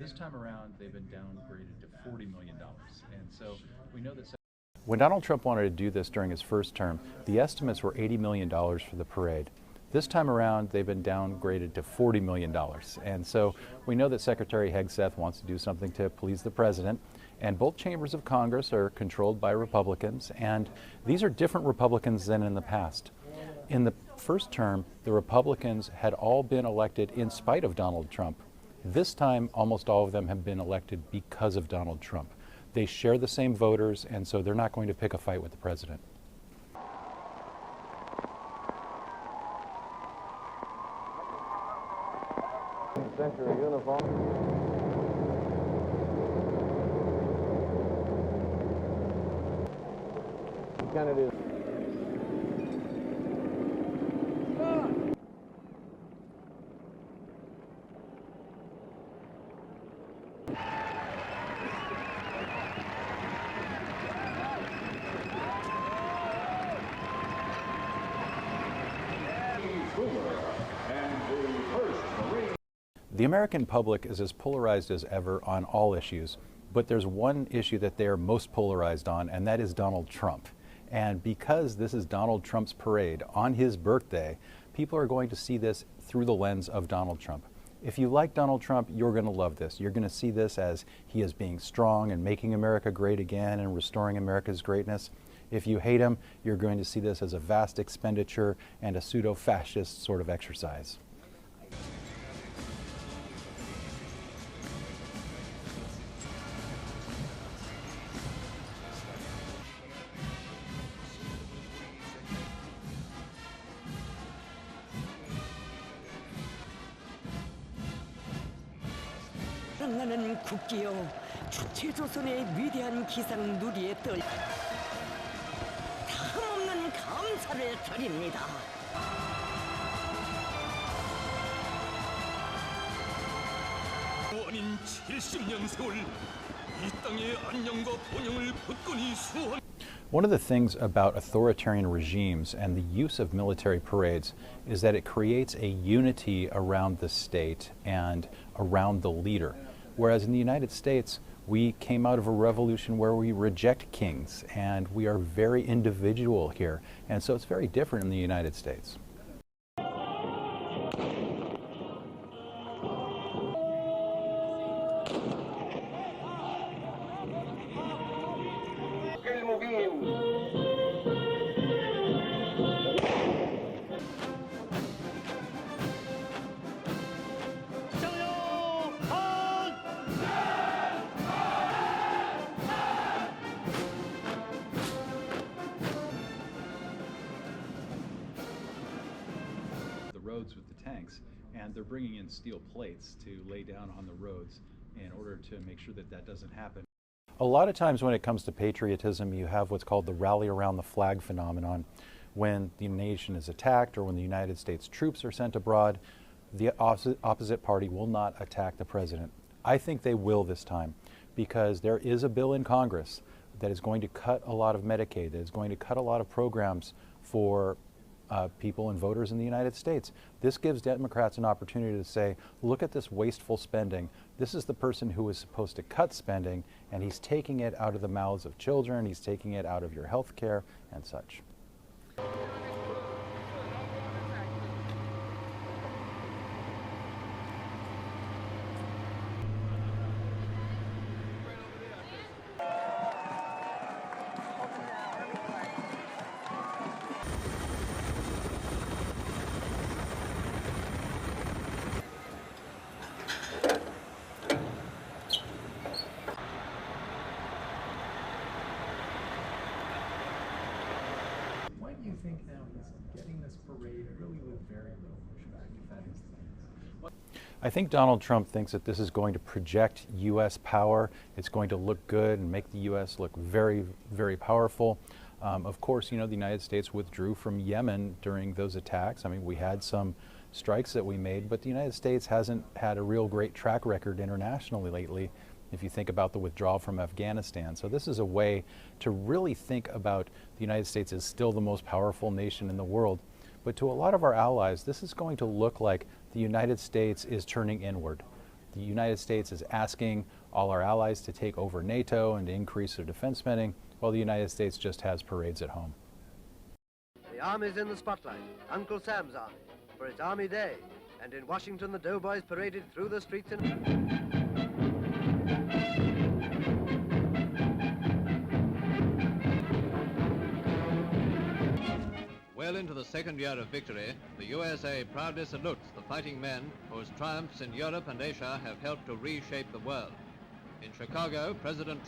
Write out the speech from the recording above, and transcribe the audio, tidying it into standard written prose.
This time around, they've been downgraded to $40 million. And so we know that. When Donald Trump wanted to do this during his first term, the estimates were $80 million for the parade. This time around, they've been downgraded to $40 million. And so we know that Secretary Hegseth wants to do something to please the president. And both chambers of Congress are controlled by Republicans. And these are different Republicans than in the past. In the first term, the Republicans had all been elected in spite of Donald Trump. This time, almost all of them have been elected because of Donald Trump. They share the same voters, and so they're not going to pick a fight with the president. Century uniform. Kennedy. The American public is as polarized as ever on all issues, but there's one issue that they are most polarized on, and that is Donald Trump. And because this is Donald Trump's parade on his birthday, people are going to see this through the lens of Donald Trump. If you like Donald Trump, you're going to love this. You're going to see this as he is being strong and making America great again and restoring America's greatness. If you hate him, you're going to see this as a vast expenditure and a pseudo-fascist sort of exercise. 나는 국기여 주체 조선의 위대한 기상 누리에 떨 다함없는 감사를 드립니다. 원인 70년 세월 이 땅의 안녕과 번영을 굳건히 수호한. One of the things about authoritarian regimes and the use of military parades is that it creates a unity around the state and around the leader. Whereas in the United States, we came out of a revolution where we reject kings and we are very individual here. And so it's very different in the United States. Roads with the tanks, and they're bringing in steel plates to lay down on the roads in order to make sure that that doesn't happen. A lot of times when it comes to patriotism, you have what's called the rally around the flag phenomenon. When the nation is attacked or when the United States troops are sent abroad, the opposite party will not attack the president. I think they will this time, because there is a bill in Congress that is going to cut a lot of Medicaid, that is going to cut a lot of programs for people and voters in the United States. This gives Democrats an opportunity to say, look at this wasteful spending. This is the person who is supposed to cut spending, and he's taking it out of the mouths of children, he's taking it out of your health care and such. You think now he's getting this parade really with very little pushback, if that is the case? I think Donald Trump thinks that this is going to project U.S. power. It's going to look good and make the U.S. look very, very powerful. Of course, you know, the United States withdrew from Yemen during those attacks. I mean, we had some strikes that we made, but the United States hasn't had a real great track record internationally lately, if you think about the withdrawal from Afghanistan. So this is a way to really think about the United States as still the most powerful nation in the world. But to a lot of our allies, this is going to look like the United States is turning inward. The United States is asking all our allies to take over NATO and to increase their defense spending, while the United States just has parades at home. The Army's in the spotlight, Uncle Sam's Army, for it's Army Day, and in Washington the doughboys paraded through the streets Well into the second year of victory, the USA proudly salutes the fighting men whose triumphs in Europe and Asia have helped to reshape the world. In Chicago, President